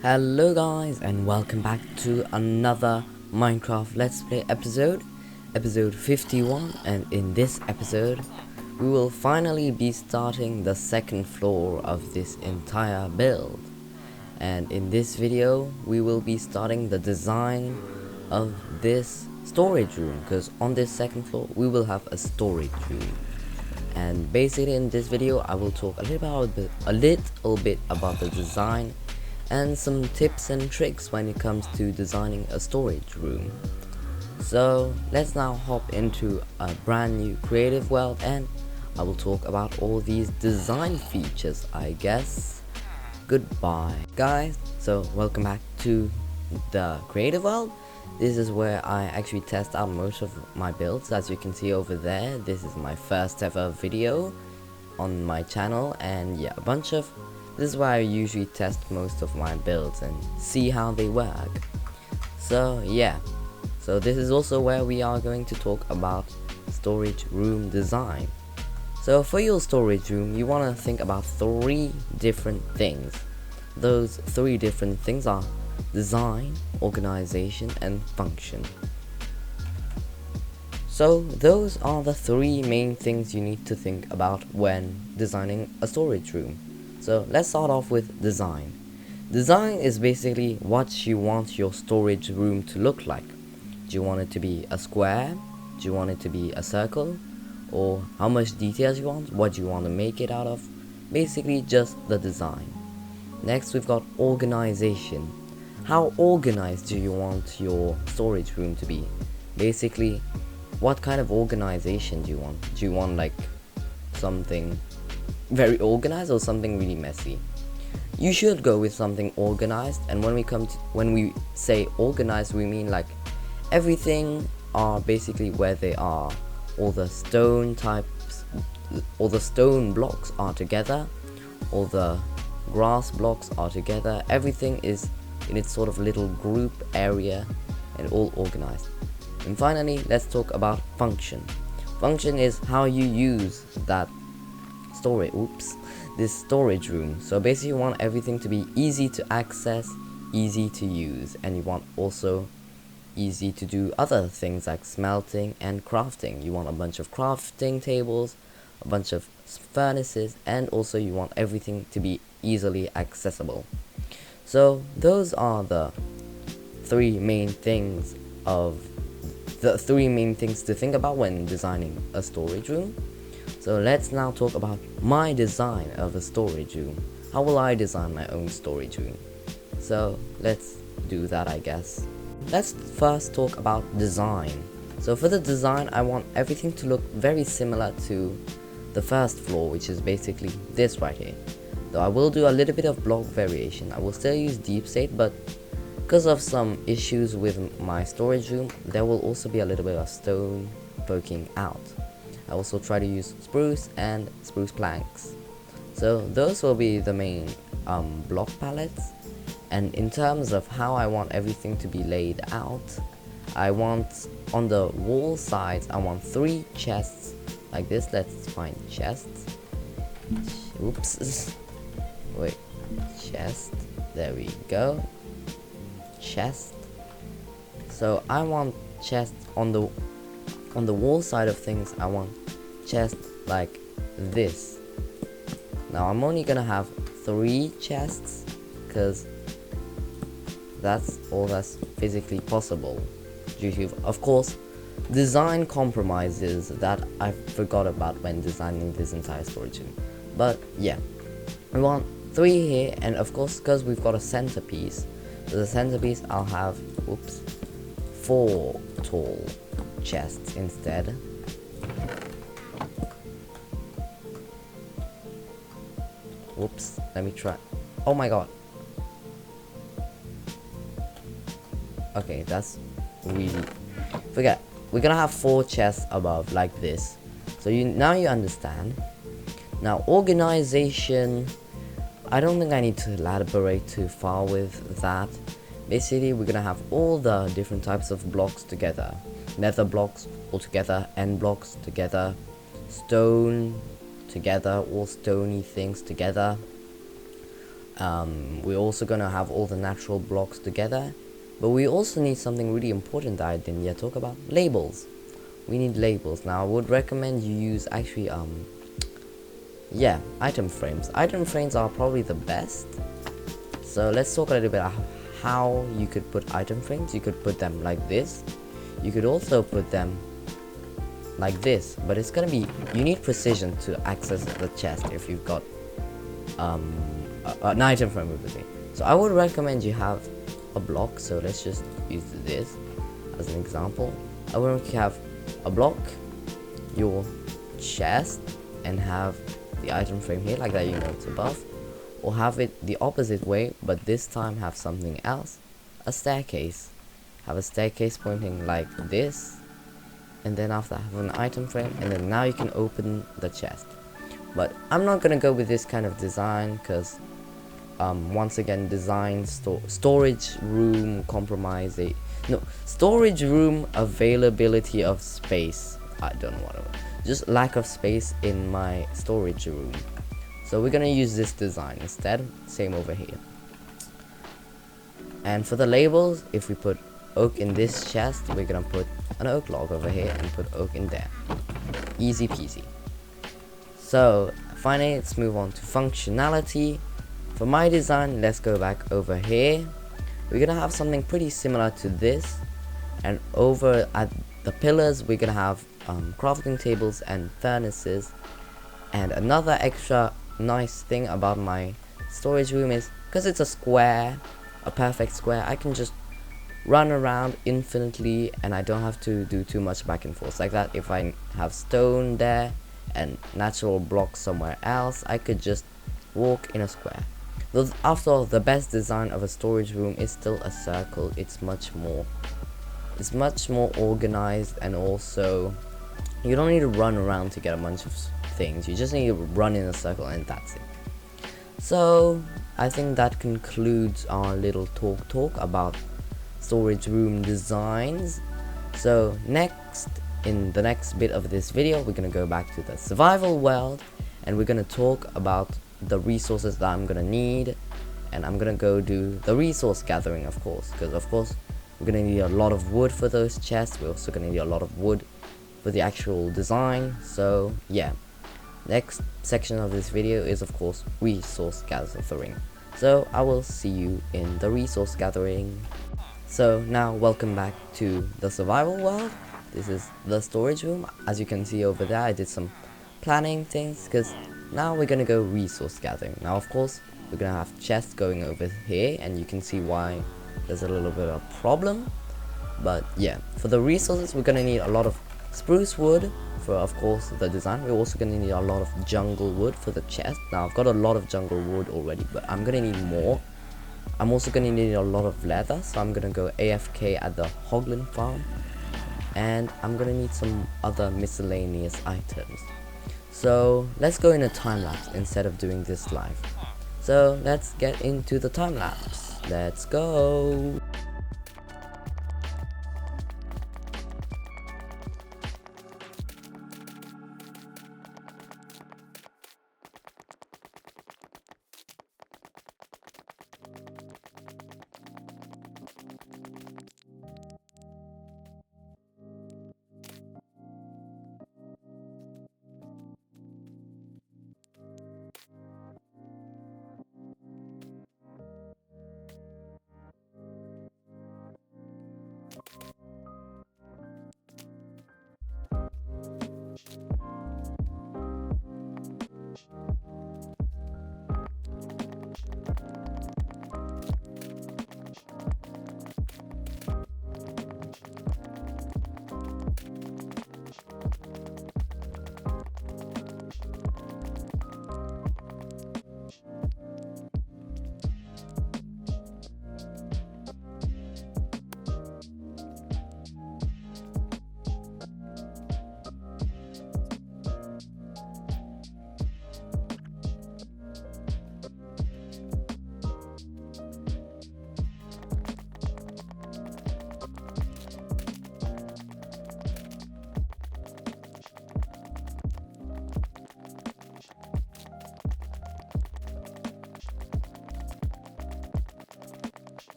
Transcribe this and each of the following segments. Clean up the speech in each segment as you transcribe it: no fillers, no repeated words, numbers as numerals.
Hello guys and welcome back to another Minecraft Let's Play episode 51, and in this episode we will finally be starting the second floor of this entire build. And in this video we will be starting the design of this storage room, because on this second floor we will have a storage room. And basically in this video I will talk a little bit about the design and some tips and tricks when it comes to designing a storage room. So let's now hop into a brand new creative world, and I will talk about all these design features, I guess. Goodbye guys. So welcome back to the creative world. This is where I actually test out most of my builds. As you can see over there, this is my first ever video on my channel, and yeah, this is where I usually test most of my builds and see how they work. So yeah, so this is also where we are going to talk about storage room design. So for your storage room, you want to think about 3 different things. Those 3 different things are design, organization, and function. So those are the 3 main things you need to think about when designing a storage room. So let's start off with design. Design is basically what you want your storage room to look like. Do you want it to be a square? Do you want it to be a circle? Or how much details you want? What do you want to make it out of? Basically just the design. Next we've got organization. How organized do you want your storage room to be? Basically, what kind of organization do you want? Do you want like something very organized or something really messy? You should go with something organized, and when we say organized, we mean like everything are basically where they are. All the stone blocks are together, all the grass blocks are together, everything is in its sort of little group area and all organized. And finally, let's talk about function. Function is how you use this storage room. So basically you want everything to be easy to access, easy to use, and you want also easy to do other things like smelting and crafting. You want a bunch of crafting tables, a bunch of furnaces, and also you want everything to be easily accessible. So those are the 3 main things to think about when designing a storage room. So let's now talk about my design of a storage room. How will I design my own storage room? So let's do that, I guess. Let's first talk about design. So for the design, I want everything to look very similar to the first floor, which is basically this right here. Though I will do a little bit of block variation. I will still use deep slate, but because of some issues with my storage room, there will also be a little bit of stone poking out. I also try to use spruce and spruce planks. So those will be the main block palettes. And in terms of how I want everything to be laid out, I want on the wall sides, I want 3 chests like this. Let's find chests. Oops. Wait, chest. There we go. Chest. So I want chests on the wall side of things. I want chests like this. Now I'm only gonna have 3 chests because that's all that's physically possible due to, of course, design compromises that I forgot about when designing this entire storage room. But yeah, we want 3 here, and of course because we've got a centerpiece, the centerpiece I'll have 4 tall chests instead. Whoops, let me try. Oh my god. Okay, that's really forget. We're gonna have 4 chests above like this. So now you understand. Now organization, I don't think I need to elaborate too far with that. Basically we're gonna have all the different types of blocks together. Nether blocks all together, end blocks together, stone together, all stony things together. We're also gonna have all the natural blocks together, but we also need something really important that I didn't yet talk about: labels. We need labels. Now I would recommend you use actually yeah, item frames. Item frames are probably the best. So let's talk a little bit about how you could put item frames. You could put them like this. You could also put them like this, but it's gonna be, you need precision to access the chest if you've got an item frame with me. So I would recommend you have a block. So let's just use this as an example. I would recommend you have a block, your chest, and have the item frame here like that, you know, it's above. Or have it the opposite way, but this time have something else, a staircase. Have a staircase pointing like this, and then after have an item frame, and then now you can open the chest. But I'm not gonna go with this kind of design because once again, design storage room compromise no, storage room availability of space. I don't know what just lack of space in my storage room. So we're gonna use this design instead. Same over here. And for the labels, if we put oak in this chest, we're gonna put an oak log over here and put oak in there. Easy peasy. So finally, let's move on to functionality. For my design, let's go back over here. We're gonna have something pretty similar to this, and over at the pillars we're gonna have crafting tables and furnaces. And another extra nice thing about my storage room is, because it's a square, a perfect square, I can just run around infinitely and I don't have to do too much back and forth like that. If I have stone there and natural blocks somewhere else, I could just walk in a square. Though after all, the best design of a storage room is still a circle. It's much more organized, and also you don't need to run around to get a bunch of things. You just need to run in a circle and that's it. So I think that concludes our little talk about storage room designs. So next, in the next bit of this video, we're gonna go back to the survival world, and we're gonna talk about the resources that I'm gonna need, and I'm gonna go do the resource gathering, of course, because of course we're gonna need a lot of wood for those chests. We're also gonna need a lot of wood for the actual design. So yeah, next section of this video is of course resource gathering. So I will see you in the resource gathering. So now welcome back to the survival world. This is the storage room. As you can see over there, I did some planning things because now we're gonna go resource gathering. Now of course we're gonna have chests going over here, and you can see why there's a little bit of a problem. But yeah, for the resources we're gonna need a lot of spruce wood for, of course, the design. We're also gonna need a lot of jungle wood for the chest. Now I've got a lot of jungle wood already, but I'm gonna need more. I'm also gonna need a lot of leather, so I'm gonna go AFK at the Hoglin farm, and I'm gonna need some other miscellaneous items. So let's go in a time lapse instead of doing this live. So let's get into the time lapse. Let's go.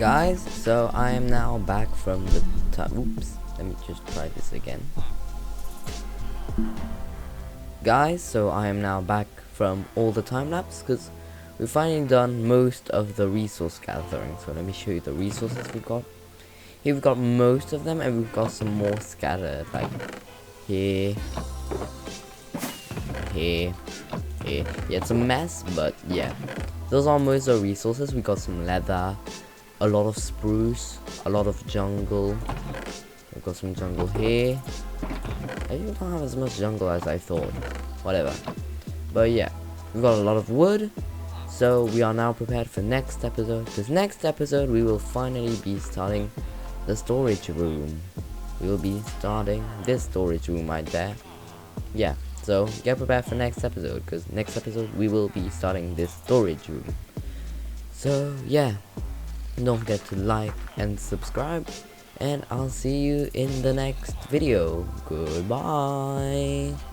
Guys, so I am now back from the oops, let me just try this again. Guys, so I am now back from all the time lapse because we've finally done most of the resource gathering. So let me show you the resources we've got. Here we've got most of them, and we've got some more scattered, like here, here, here. Yeah, it's a mess, but yeah, those are most of the resources. We got some leather, a lot of spruce, a lot of jungle. We've got some jungle here. I even don't have as much jungle as I thought. Whatever. But yeah, we've got a lot of wood. So we are now prepared for next episode. Because next episode we will finally be starting the storage room. We will be starting this storage room right there. Yeah, so get prepared for next episode. Because next episode we will be starting this storage room. So yeah, don't forget to like and subscribe. And I'll see you in the next video. Goodbye.